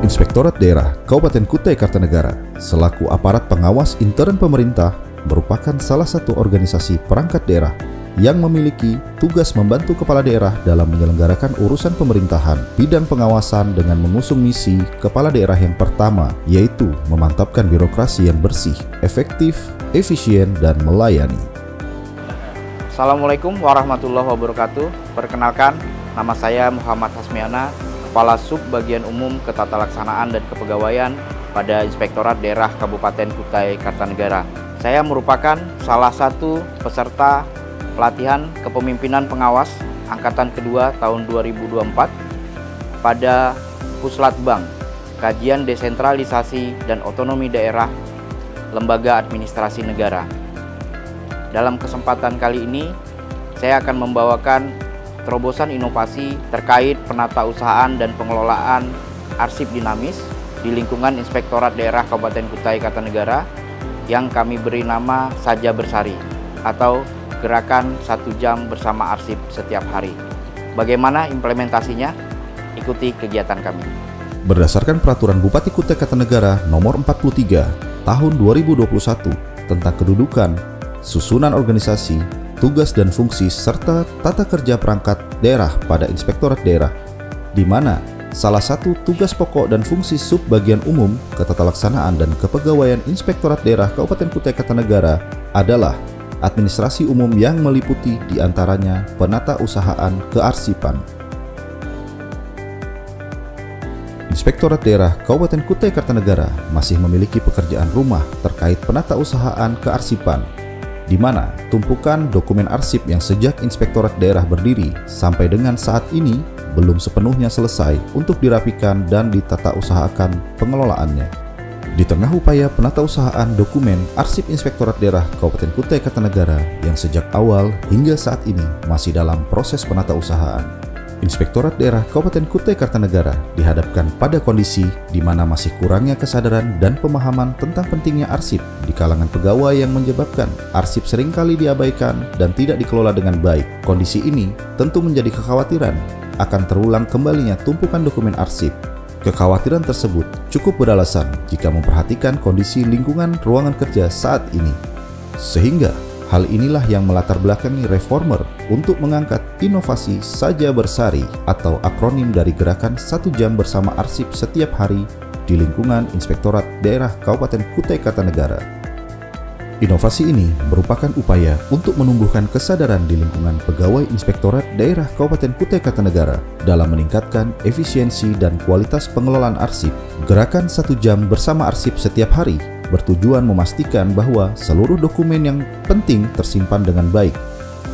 Inspektorat Daerah Kabupaten Kutai Kartanegara selaku aparat pengawas intern pemerintah merupakan salah satu organisasi perangkat daerah yang memiliki tugas membantu kepala daerah dalam menyelenggarakan urusan pemerintahan bidang pengawasan dengan mengusung misi kepala daerah yang pertama, yaitu memantapkan birokrasi yang bersih, efektif, efisien, dan melayani. Assalamualaikum warahmatullahi wabarakatuh. Perkenalkan, nama saya Muhammad Hasmiana, Kepala Sub Bagian Umum Ketatalaksanaan dan Kepegawaian pada Inspektorat Daerah Kabupaten Kutai Kartanegara. Saya merupakan salah satu peserta pelatihan kepemimpinan pengawas angkatan kedua tahun 2024 pada Puslatbang, Kajian Desentralisasi dan Otonomi Daerah Lembaga Administrasi Negara. Dalam kesempatan kali ini, saya akan membawakan terobosan inovasi terkait penatausahaan dan pengelolaan arsip dinamis di lingkungan Inspektorat Daerah Kabupaten Kutai Kartanegara yang kami beri nama Saja Bersari atau Gerakan 1 Jam Bersama Arsip Setiap Hari. Bagaimana implementasinya? Ikuti kegiatan kami. Berdasarkan Peraturan Bupati Kutai Kartanegara Nomor 43 Tahun 2021 tentang kedudukan, susunan organisasi, tugas dan fungsi serta tata kerja perangkat daerah pada Inspektorat Daerah, di mana salah satu tugas pokok dan fungsi sub bagian umum Ketatalaksanaan dan Kepegawaian Inspektorat Daerah Kabupaten Kutai Kartanegara adalah administrasi umum yang meliputi diantaranya penatausahaan kearsipan. Inspektorat Daerah Kabupaten Kutai Kartanegara masih memiliki pekerjaan rumah terkait penatausahaan kearsipan, di mana tumpukan dokumen arsip yang sejak Inspektorat Daerah berdiri sampai dengan saat ini belum sepenuhnya selesai untuk dirapikan dan ditata usahakan pengelolaannya. Di tengah upaya penatausahaan dokumen arsip Inspektorat Daerah Kabupaten Kutai Kartanegara yang sejak awal hingga saat ini masih dalam proses penatausahaan, Inspektorat Daerah Kabupaten Kutai Kartanegara dihadapkan pada kondisi di mana masih kurangnya kesadaran dan pemahaman tentang pentingnya arsip di kalangan pegawai yang menyebabkan arsip seringkali diabaikan dan tidak dikelola dengan baik. Kondisi ini tentu menjadi kekhawatiran akan terulang kembalinya tumpukan dokumen arsip. Kekhawatiran tersebut cukup beralasan jika memperhatikan kondisi lingkungan ruangan kerja saat ini. Sehingga hal inilah yang melatar belakangi reformer untuk mengangkat inovasi Saja Bersari atau akronim dari Gerakan 1 Jam Bersama Arsip Setiap Hari di lingkungan Inspektorat Daerah Kabupaten Kutai Kartanegara. Inovasi ini merupakan upaya untuk menumbuhkan kesadaran di lingkungan pegawai Inspektorat Daerah Kabupaten Kutai Kartanegara dalam meningkatkan efisiensi dan kualitas pengelolaan arsip. Gerakan 1 Jam Bersama Arsip Setiap Hari bertujuan memastikan bahwa seluruh dokumen yang penting tersimpan dengan baik,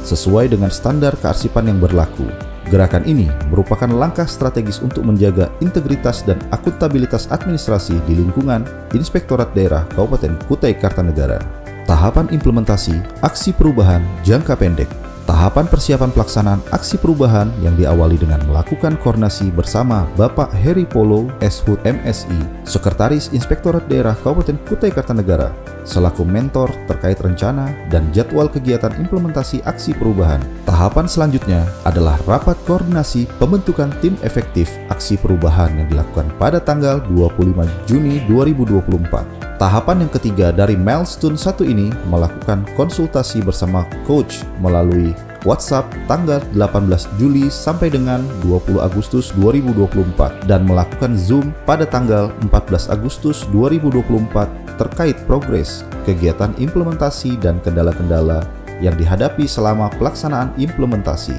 sesuai dengan standar kearsipan yang berlaku. Gerakan ini merupakan langkah strategis untuk menjaga integritas dan akuntabilitas administrasi di lingkungan Inspektorat Daerah Kabupaten Kutai Kartanegara. Tahapan implementasi aksi perubahan jangka pendek. Tahapan persiapan pelaksanaan aksi perubahan yang diawali dengan melakukan koordinasi bersama Bapak Heri Polo, Shut MSI, Sekretaris Inspektorat Daerah Kabupaten Kutai Kartanegara, selaku mentor terkait rencana dan jadwal kegiatan implementasi aksi perubahan. Tahapan selanjutnya adalah rapat koordinasi pembentukan tim efektif aksi perubahan yang dilakukan pada tanggal 25 Juni 2024. Tahapan yang ketiga dari milestone 1 ini melakukan konsultasi bersama coach melalui WhatsApp tanggal 18 Juli sampai dengan 20 Agustus 2024 dan melakukan Zoom pada tanggal 14 Agustus 2024 terkait progres, kegiatan implementasi dan kendala-kendala yang dihadapi selama pelaksanaan implementasi.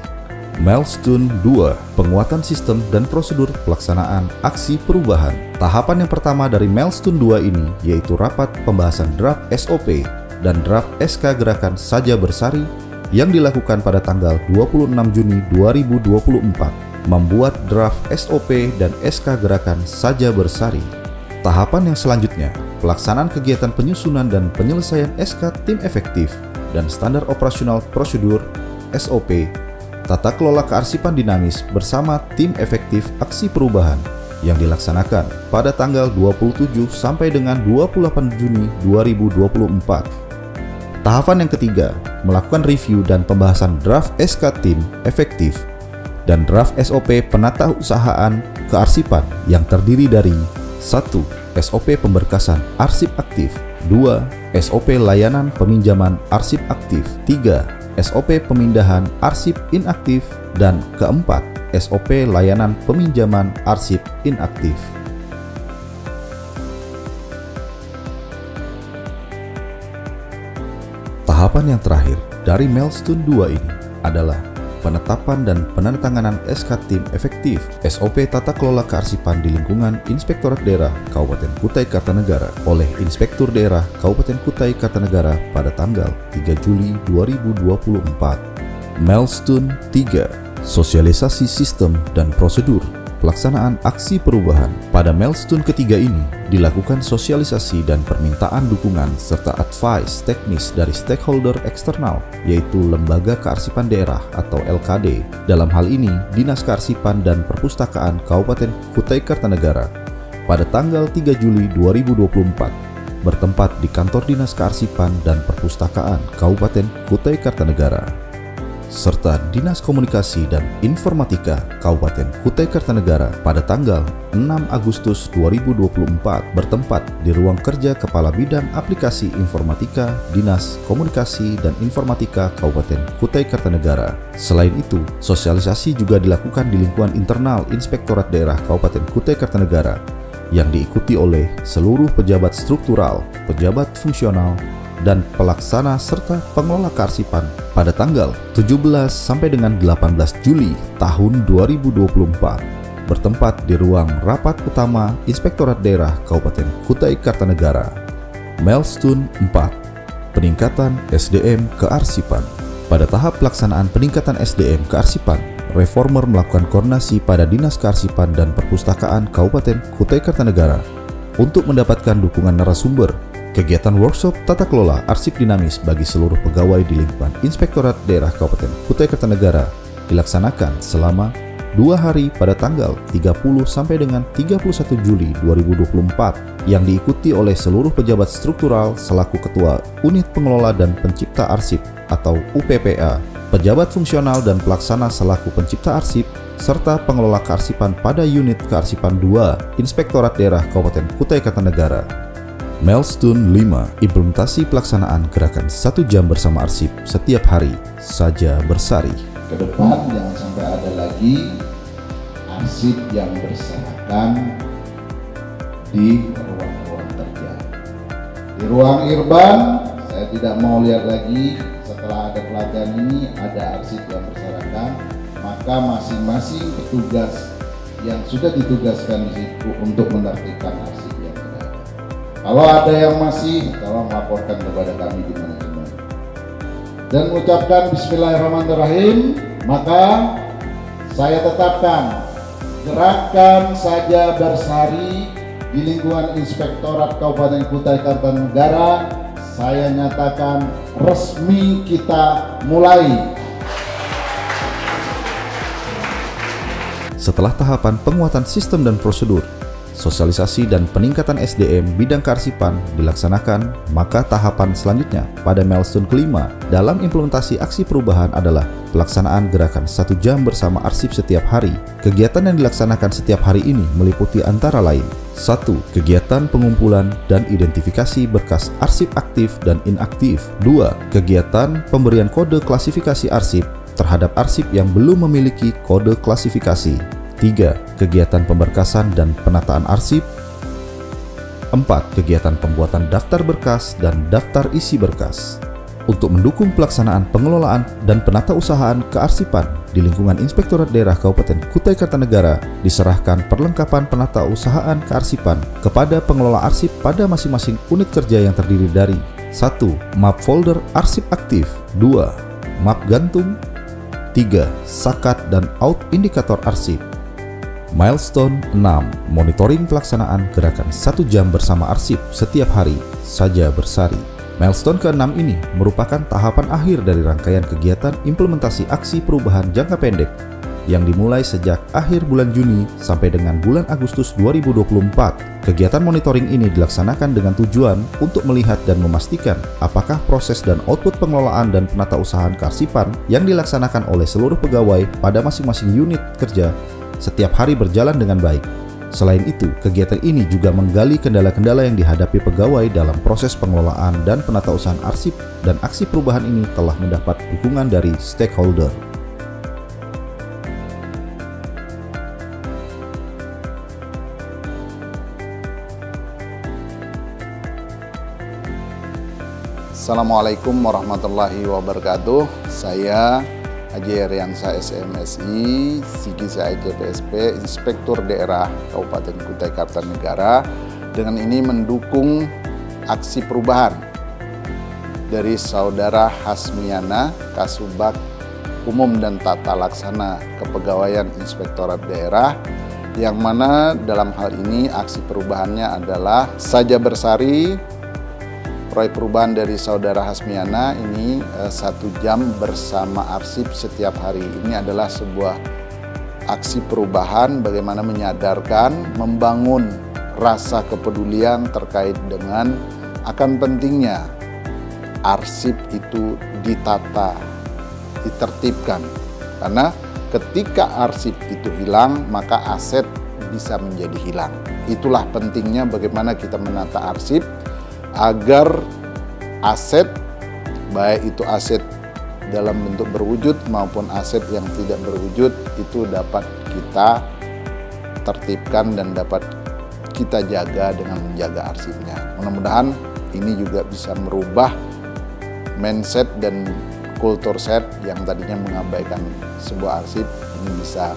Milestone 2, penguatan sistem dan prosedur pelaksanaan aksi perubahan. Tahapan yang pertama dari Milestone 2 ini yaitu rapat pembahasan draft SOP dan draft SK Gerakan Saja Bersari yang dilakukan pada tanggal 26 Juni 2024. Membuat draft SOP dan SK Gerakan Saja Bersari. Tahapan yang selanjutnya, pelaksanaan kegiatan penyusunan dan penyelesaian SK Tim Efektif dan Standar Operasional Prosedur SOP Tata Kelola Kearsipan Dinamis bersama Tim Efektif Aksi Perubahan yang dilaksanakan pada tanggal 27 sampai dengan 28 Juni 2024. Tahapan yang ketiga, melakukan review dan pembahasan draft SK Tim Efektif dan draft SOP penatausahaan kearsipan yang terdiri dari 1. SOP pemberkasan arsip aktif. 2. SOP layanan peminjaman arsip aktif. 3. SOP pemindahan arsip inaktif. Dan keempat, SOP layanan peminjaman arsip inaktif. Tahapan yang terakhir dari milestone 2 ini adalah penetapan dan penandatanganan SK Tim Efektif SOP Tata Kelola Kearsipan di lingkungan Inspektorat Daerah Kabupaten Kutai Kartanegara oleh Inspektur Daerah Kabupaten Kutai Kartanegara pada tanggal 3 Juli 2024. Milestone 3. Sosialisasi sistem dan prosedur pelaksanaan aksi perubahan. Pada milestone ketiga ini dilakukan sosialisasi dan permintaan dukungan serta advice teknis dari stakeholder eksternal, yaitu Lembaga Kearsipan Daerah atau LKD. Dalam hal ini, Dinas Kearsipan dan Perpustakaan Kabupaten Kutai Kartanegara pada tanggal 3 Juli 2024 bertempat di Kantor Dinas Kearsipan dan Perpustakaan Kabupaten Kutai Kartanegara serta Dinas Komunikasi dan Informatika Kabupaten Kutai Kartanegara pada tanggal 6 Agustus 2024 bertempat di Ruang Kerja Kepala Bidang Aplikasi Informatika Dinas Komunikasi dan Informatika Kabupaten Kutai Kartanegara. Selain itu, sosialisasi juga dilakukan di lingkungan internal Inspektorat Daerah Kabupaten Kutai Kartanegara yang diikuti oleh seluruh pejabat struktural, pejabat fungsional, dan pelaksana serta pengelola kearsipan pada tanggal 17 sampai dengan 18 Juli tahun 2024 bertempat di ruang rapat utama Inspektorat Daerah Kabupaten Kutai Kartanegara. Milestone 4. Peningkatan SDM kearsipan. Pada tahap pelaksanaan peningkatan SDM kearsipan, Reformer melakukan koordinasi pada Dinas Kearsipan dan Perpustakaan Kabupaten Kutai Kartanegara untuk mendapatkan dukungan narasumber. Kegiatan workshop tata kelola arsip dinamis bagi seluruh pegawai di lingkungan Inspektorat Daerah Kabupaten Kutai Kartanegara dilaksanakan selama 2 hari pada tanggal 30 sampai dengan 31 Juli 2024 yang diikuti oleh seluruh pejabat struktural selaku Ketua Unit Pengelola dan Pencipta Arsip atau UPPA, pejabat fungsional dan pelaksana selaku pencipta arsip, serta pengelola kearsipan pada Unit Kearsipan 2 Inspektorat Daerah Kabupaten Kutai Kartanegara. Milestone 5. Implementasi pelaksanaan gerakan 1 jam bersama arsip setiap hari, Saja Bersari. Ke depan jangan sampai ada lagi arsip yang berserakan di ruang-ruang kerja. Di ruang irban, saya tidak mau lihat lagi setelah ada pelatihan ini ada arsip yang berserakan, maka masing-masing petugas yang sudah ditugaskan di situ untuk menertibkan arsip. Kalau ada yang masih, tolong laporkan kepada kami di manajemen. Dan mengucapkan Bismillahirrahmanirrahim, maka saya tetapkan gerakan Saja Bersari di lingkungan Inspektorat Kabupaten Kutai Kartanegara. Saya nyatakan resmi kita mulai. Setelah tahapan penguatan sistem dan prosedur, sosialisasi dan peningkatan SDM bidang kearsipan dilaksanakan, maka tahapan selanjutnya pada milestone kelima dalam implementasi aksi perubahan adalah pelaksanaan gerakan 1 jam bersama arsip setiap hari. Kegiatan yang dilaksanakan setiap hari ini meliputi antara lain: 1. Kegiatan pengumpulan dan identifikasi berkas arsip aktif dan inaktif. 2. Kegiatan pemberian kode klasifikasi arsip terhadap arsip yang belum memiliki kode klasifikasi. 3. Kegiatan pemberkasan dan penataan arsip. 4. Kegiatan pembuatan daftar berkas dan daftar isi berkas. Untuk mendukung pelaksanaan pengelolaan dan penatausahaan kearsipan di lingkungan Inspektorat Daerah Kabupaten Kutai Kartanegara, diserahkan perlengkapan penatausahaan kearsipan kepada pengelola arsip pada masing-masing unit kerja yang terdiri dari 1. Map folder arsip aktif. 2. Map gantung. 3. Sakat dan out indikator arsip. Milestone 6. Monitoring pelaksanaan gerakan 1 jam bersama arsip setiap hari, Saja Bersari. Milestone ke-6 ini merupakan tahapan akhir dari rangkaian kegiatan implementasi aksi perubahan jangka pendek yang dimulai sejak akhir bulan Juni sampai dengan bulan Agustus 2024. Kegiatan monitoring ini dilaksanakan dengan tujuan untuk melihat dan memastikan apakah proses dan output pengelolaan dan penatausahaan kearsipan yang dilaksanakan oleh seluruh pegawai pada masing-masing unit kerja setiap hari berjalan dengan baik. Selain itu, kegiatan ini juga menggali kendala-kendala yang dihadapi pegawai dalam proses pengelolaan dan penatausahaan arsip, dan aksi perubahan ini telah mendapat dukungan dari stakeholder. Assalamualaikum warahmatullahi wabarakatuh. Saya Haji Riansa SMSI, Sigi CPSP, Inspektur Daerah Kabupaten Kutai Kartanegara, dengan ini mendukung aksi perubahan dari Saudara Hasmiana, Kasubag Umum dan Tata Laksana Kepegawaian Inspektorat Daerah, yang mana dalam hal ini aksi perubahannya adalah Saja Bersari. Proyek perubahan dari Saudara Hasmiana ini 1 jam bersama arsip setiap hari. Ini adalah sebuah aksi perubahan bagaimana menyadarkan, membangun rasa kepedulian terkait dengan akan pentingnya arsip itu ditata, ditertibkan. Karena ketika arsip itu hilang, maka aset bisa menjadi hilang. Itulah pentingnya bagaimana kita menata arsip agar aset, baik itu aset dalam bentuk berwujud maupun aset yang tidak berwujud, itu dapat kita tertibkan dan dapat kita jaga dengan menjaga arsipnya. Mudah-mudahan ini juga bisa merubah mindset dan kultur set yang tadinya mengabaikan sebuah arsip, ini bisa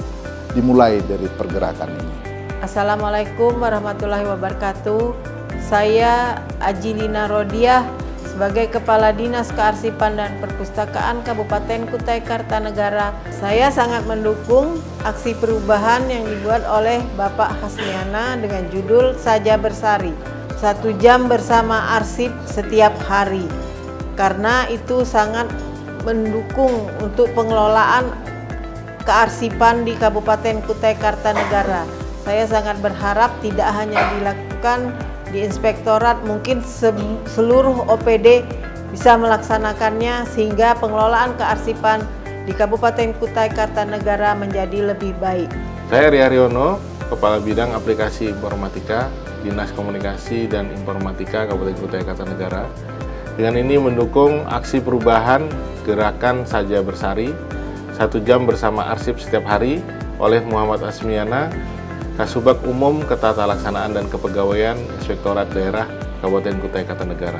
dimulai dari pergerakan ini. Assalamualaikum warahmatullahi wabarakatuh. Saya Ajilina Rodiah sebagai Kepala Dinas Kearsipan dan Perpustakaan Kabupaten Kutai Kartanegara. Saya sangat mendukung aksi perubahan yang dibuat oleh Bapak Hasmiana dengan judul Saja Bersari, 1 jam bersama arsip setiap hari. Karena itu sangat mendukung untuk pengelolaan kearsipan di Kabupaten Kutai Kartanegara. Saya sangat berharap tidak hanya dilakukan di inspektorat, mungkin seluruh OPD bisa melaksanakannya sehingga pengelolaan kearsipan di Kabupaten Kutai Kartanegara menjadi lebih baik. Saya Ria Riono, Kepala Bidang Aplikasi Informatika, Dinas Komunikasi dan Informatika Kabupaten Kutai Kartanegara. Dengan ini mendukung aksi perubahan gerakan Saja Bersari, 1 jam bersama arsip setiap hari oleh Muhammad Hasmiana, Kasubag Umum Ketatalaksanaan dan Kepegawaian Inspektorat Daerah Kabupaten Kutai Kartanegara.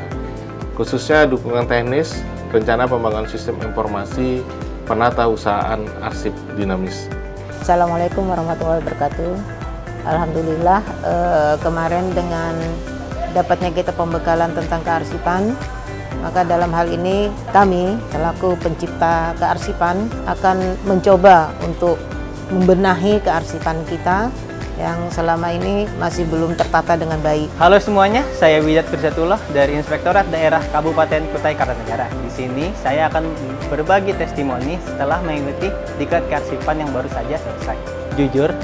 Khususnya dukungan teknis, rencana pembangunan sistem informasi penatausahaan arsip dinamis. Assalamualaikum warahmatullahi wabarakatuh. Alhamdulillah kemarin dengan dapatnya kita pembekalan tentang kearsipan, maka dalam hal ini kami selaku pencipta kearsipan akan mencoba untuk membenahi kearsipan kita yang selama ini masih belum tertata dengan baik. Halo semuanya, saya Widjat Firzatullah dari Inspektorat Daerah Kabupaten Kutai Kartanegara. Di sini saya akan berbagi testimoni setelah mengikuti Diklat Kearsipan yang baru saja selesai. Jujur,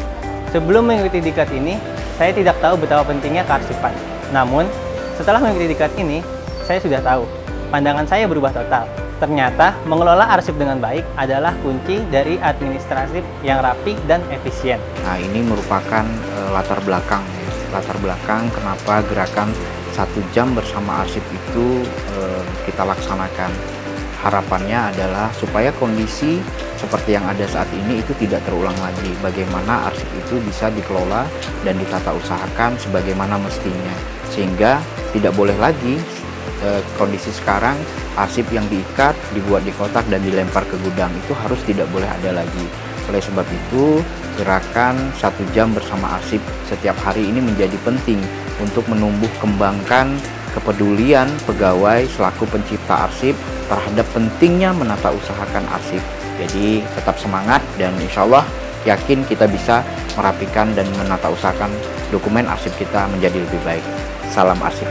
sebelum mengikuti Diklat ini, saya tidak tahu betapa pentingnya kearsipan. Namun, setelah mengikuti Diklat ini, saya sudah tahu. Pandangan saya berubah total. Ternyata, mengelola arsip dengan baik adalah kunci dari administrasi yang rapi dan efisien. Nah, ini merupakan latar belakang kenapa gerakan 1 jam bersama arsip itu kita laksanakan. Harapannya adalah supaya kondisi seperti yang ada saat ini itu tidak terulang lagi. Bagaimana arsip itu bisa dikelola dan ditata usahakan sebagaimana mestinya, sehingga tidak boleh lagi kondisi sekarang arsip yang diikat, dibuat di kotak dan dilempar ke gudang, itu harus tidak boleh ada lagi. Oleh sebab itu, gerakan 1 jam bersama arsip setiap hari ini menjadi penting untuk menumbuh kembangkan kepedulian pegawai selaku pencipta arsip terhadap pentingnya menata usahakan arsip. Jadi tetap semangat dan insya Allah yakin kita bisa merapikan dan menata usahakan dokumen arsip kita menjadi lebih baik. Salam arsip.